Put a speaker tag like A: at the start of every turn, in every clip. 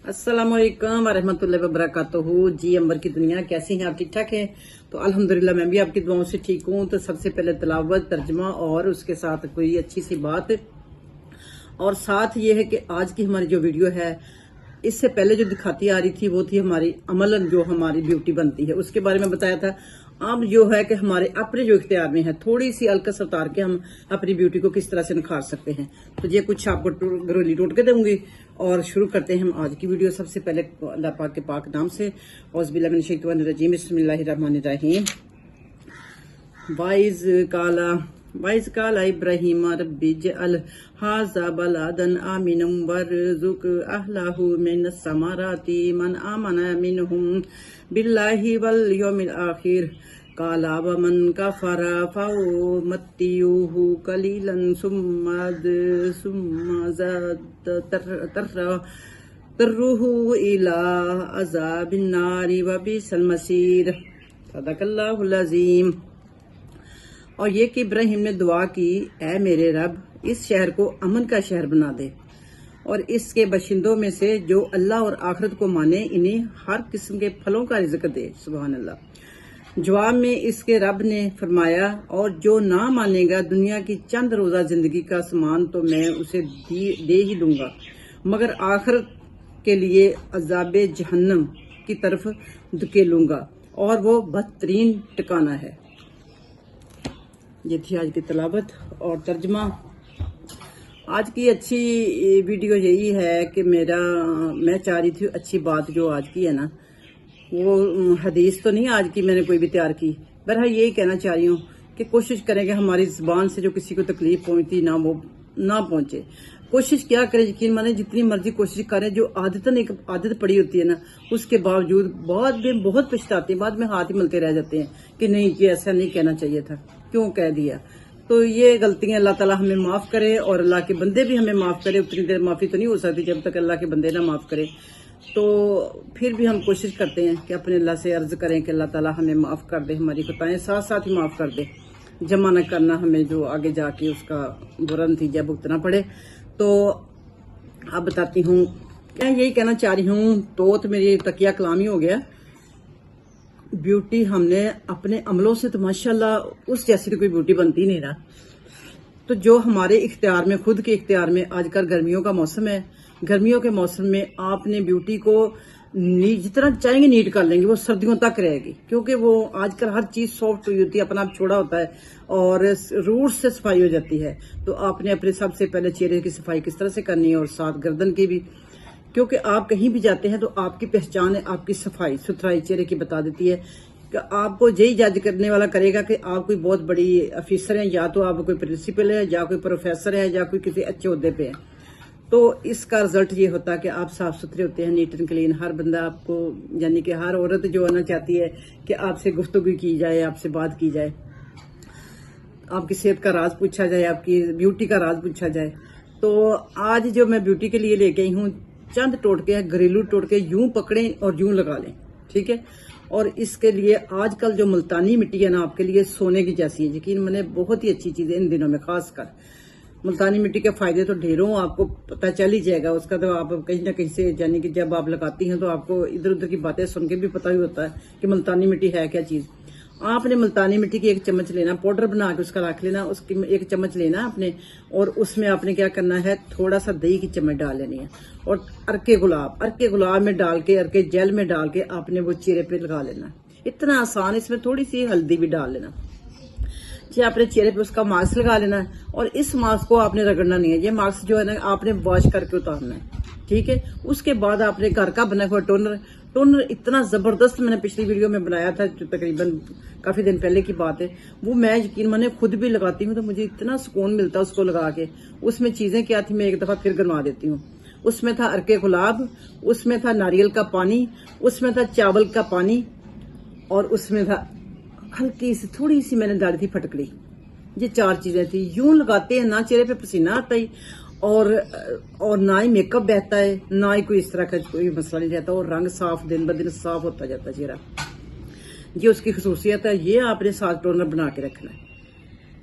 A: अस्सलाम वालेकुम वरहमतुल्लाहि वबरकातुहू। जी अंबर की दुनिया, कैसी हैं आप? ठीक ठाक हैं? तो अल्हम्दुलिल्लाह मैं भी आपकी दुआओं से ठीक हूँ। तो सबसे पहले तिलावत, तर्जमा और उसके साथ कोई अच्छी सी बात, और साथ ये है कि आज की हमारी जो वीडियो है, इससे पहले जो दिखाती आ रही थी वो थी हमारी अमलन जो हमारी ब्यूटी बनती है, उसके बारे में बताया था। अब जो है कि हमारे अपने जो इख्तियार में है, थोड़ी सी अलकस उतार के हम अपनी ब्यूटी को किस तरह से निखार सकते हैं। तो ये कुछ आपको घरेलू टोटके दूंगी और शुरू करते हैं हम आज की वीडियो। सबसे पहले अल्लाह पाक के पाक नाम से, औज़ुबिल्लाहि मिनश शैतानिर रजीम, बिस्मिल्लाहिर्रहमानिर्रहीम। वाइज काला इब्राहिम रब्बी जअल हाज़ा बलादन आमिनम वरज़ुक अहलहु मिनस समाराति मन आमना मिनहुम बिल्लाहि वल यौमिल आखिर काला व मन कफरा फउमत्तियुहु कलीलन सुम्मा तर्रुहु इला अज़ाबिन नारी व बिसल मसीर। सदकल्लाहुल अज़ीम। और ये कि इब्राहिम ने दुआ की, ऐ मेरे रब, इस शहर को अमन का शहर बना दे और इसके बशिंदों में से जो अल्लाह और आखिरत को माने, इन्हें हर किस्म के फलों का रिज़्क दे। सुभान अल्लाह। जवाब में इसके रब ने फरमाया, और जो ना मानेगा दुनिया की चंद रोजा जिंदगी का सामान तो मैं उसे दे ही दूंगा, मगर आखिरत के लिए अजाबे जहन्नम की तरफ धकेलूंगा और वो बदतरीन ठिकाना है। ये थी आज की तिलावत और तर्जमा। आज की अच्छी वीडियो यही है कि मैं चाह रही थी अच्छी बात जो आज की है ना, वो हदीस तो नहीं आज की मैंने कोई भी तैयार की। बहरहाल यही कहना चाह रही हूँ कि कोशिश करें कि हमारी जुबान से जो किसी को तकलीफ पहुंचती ना, वो ना पहुंचे। कोशिश क्या करें, यकीन माने जितनी मर्जी कोशिश करें, जो आदतन एक आदत पड़ी होती है ना, उसके बावजूद बाद में बहुत पछताते हैं, बाद में हाथ ही मलते रह जाते हैं कि नहीं, ये ऐसा नहीं कहना चाहिए था, क्यों कह दिया। तो ये गलतियां अल्लाह ताला हमें माफ करे और अल्लाह के बंदे भी हमें माफ करे। उतनी देर माफी तो नहीं हो सकती जब तक अल्लाह के बंदे ना माफ करे। तो फिर भी हम कोशिश करते हैं कि अपने अल्लाह से अर्ज करें कि अल्लाह ताला हमें माफ कर दे, हमारी खताएं साथ साथ ही माफ कर दे, जमा न करना हमें जो आगे जाके उसका बुरा नतीजा भुगतना पड़े। तो अब बताती हूँ, क्या यही कहना चाह रही हूँ। तो मेरी तकिया कलामी हो गया। ब्यूटी हमने अपने अमलों से तो माशाल्लाह उस जैसी तो कोई ब्यूटी बनती नहीं ना। तो जो हमारे इख्तियार में, खुद के इख्तियार में, आजकल गर्मियों का मौसम है, गर्मियों के मौसम में आपने ब्यूटी को जितना चाहेंगे नीट कर लेंगे, वो सर्दियों तक रहेगी, क्योंकि वो आजकल हर चीज सॉफ्ट हुई होती है, अपना आप छोड़ा होता है और रूट से सफाई हो जाती है। तो आपने अपने सबसे पहले चेहरे की सफाई किस तरह से करनी है और साथ गर्दन की भी, क्योंकि आप कहीं भी जाते हैं तो आपकी पहचान है आपकी सफाई सुथराई चेहरे की बता देती है। कि आपको यही जज करने वाला करेगा कि आप कोई बहुत बड़ी अफिसर हैं, या तो आप कोई प्रिंसिपल है, या कोई प्रोफेसर है, या कोई किसी अच्छे ओहदे पे है। तो इसका रिजल्ट ये होता है कि आप साफ सुथरे होते हैं, नीट एंड क्लीन। हर बंदा आपको, यानी कि हर औरत जो होना चाहती है कि आपसे गुफ्तगू की जाए, आपसे बात की जाए, आपकी सेहत का राज पूछा जाए, आपकी ब्यूटी का राज पूछा जाए। तो आज जो मैं ब्यूटी के लिए लेके आई हूँ, चंद टोटके हैं, घरेलू टोटके, यूं पकड़ें और यूं लगा लें, ठीक है। और इसके लिए आजकल जो मुल्तानी मिट्टी है ना, आपके लिए सोने की जैसी है। यकीन मैंने बहुत ही अच्छी चीज है इन दिनों में, खासकर मुल्तानी मिट्टी के फायदे तो ढेरों आपको पता चल ही जाएगा उसका। तो आप कहीं ना कहीं से, यानी कि जब आप लगाती हैं तो आपको इधर उधर की बातें सुन के भी पता ही होता है कि मुल्तानी मिट्टी है क्या चीज। आपने मुल्तानी मिट्टी की 1 चम्मच लेना, पाउडर बना के उसका रख लेना, उसकी 1 चम्मच लेना आपने, और उसमें आपने क्या करना है, थोड़ा सा दही की चम्मच डाल लेनी है, और अर्के गुलाब में डाल के, अर्के जेल में डाल के आपने वो चेहरे पे लगा लेना। इतना आसान। इसमें थोड़ी सी हल्दी भी डाल लेना जी, आपने चेहरे पे उसका मास्क लगा लेना है। और इस मास्क को आपने रगड़ना नहीं है, ये मास्क जो है ना आपने वॉश करके उतारना है, ठीक है। उसके बाद आपने घर का बना हुआ टोनर इतना जबरदस्त मैंने पिछली वीडियो में बनाया था, जो तकरीबन काफी दिन पहले की बात है, वो मैं यकीन माने खुद भी लगाती हूँ तो मुझे इतना सुकून मिलता है उसको लगा के। उसमें चीजें क्या थी, मैं एक दफा फिर गिनवा देती हूँ। उसमें था अर्के गुलाब, उसमें था नारियल का पानी, उसमें था चावल का पानी, और उसमें था हल्की सी थोड़ी सी मैंने डाली थी फटकड़ी। ये 4 चीजें थी। यूं लगाते हैं ना चेहरे पे पसीना आता ही, और ना ही मेकअप बहता है, ना ही कोई इस तरह का कोई मसला नहीं रहता, और रंग साफ दिन ब दिन साफ होता जाता चेहरा। ये उसकी खसूसियत है। ये आपने साथ टोनर बना के रखना है।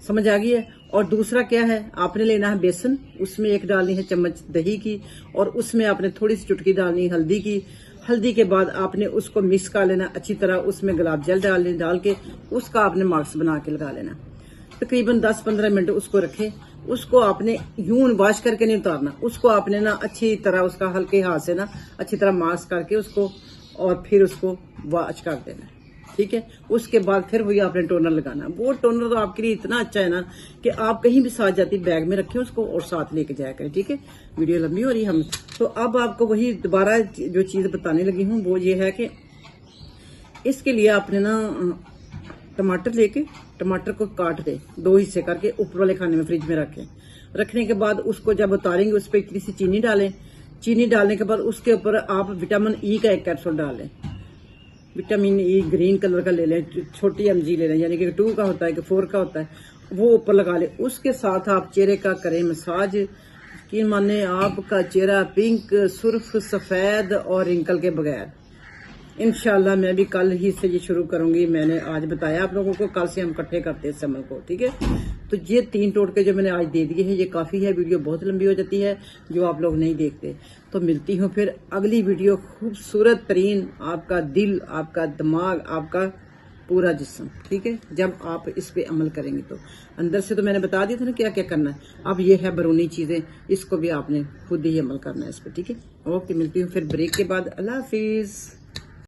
A: समझ आ गई है। और दूसरा क्या है, आपने लेना है बेसन, उसमें एक डालनी है चम्मच दही की, और उसमें आपने थोड़ी सी चुटकी डालनी है हल्दी की। हल्दी के बाद आपने उसको मिक्स कर लेना अच्छी तरह, उसमें गुलाब जल डाल के उसका आपने मार्क्स बना के लगा लेना। तकरीबन 10-15 मिनट उसको रखें। उसको आपने यूं वॉश करके नहीं उतारना, उसको आपने ना अच्छी तरह उसका हल्के हाथ से ना अच्छी तरह मास्क करके उसको, और फिर उसको वॉश कर देना, ठीक है। उसके बाद फिर वही आपने टोनर लगाना। वो टोनर तो आपके लिए इतना अच्छा है ना कि आप कहीं भी साथ जाती बैग में रखें उसको और साथ लेके जाया करें, ठीक है। वीडियो लंबी हो रही है हम तो अब आपको वही दोबारा जो चीज बताने लगी हूँ वो ये है कि इसके लिए आपने ना टमाटर लेके टमाटर को काट दे 2 हिस्से करके, ऊपर वाले खाने में फ्रिज में रखने के बाद उसको जब उतारेंगे उस पर इतनी सी चीनी डालें। चीनी डालने के बाद उसके ऊपर आप विटामिन ई का 1 कैप्सूल डाल लें। विटामिन ई ग्रीन कलर का ले लें, छोटी mg ले लें, यानी कि 2 का होता है कि 4 का होता है, वो ऊपर लगा लें। उसके साथ आप चेहरे का करें मसाज, कि माने आपका चेहरा पिंक, सुर्ख, सफेद और रिंकल के बगैर। इंशाल्लाह मैं भी कल ही से ये शुरू करूंगी। मैंने आज बताया आप लोगों को, कल से हम इकट्ठे करते हैं इस अमल को, ठीक है। तो ये 3 टोटके जो मैंने आज दे दिए हैं ये काफी है। वीडियो बहुत लंबी हो जाती है जो आप लोग नहीं देखते। तो मिलती हूँ फिर अगली वीडियो, खूबसूरत तरीन आपका दिल, आपका दिमाग, आपका पूरा जिस्म, ठीक है। जब आप इस पे अमल करेंगे तो अंदर से तो मैंने बता दिया था ना क्या क्या करना है। अब ये है बैरूनी चीजें, इसको भी आपने खुद ही अमल करना है इस पे, ठीक है। ओके, मिलती हूँ फिर ब्रेक के बाद। अल्लाह हाफिज।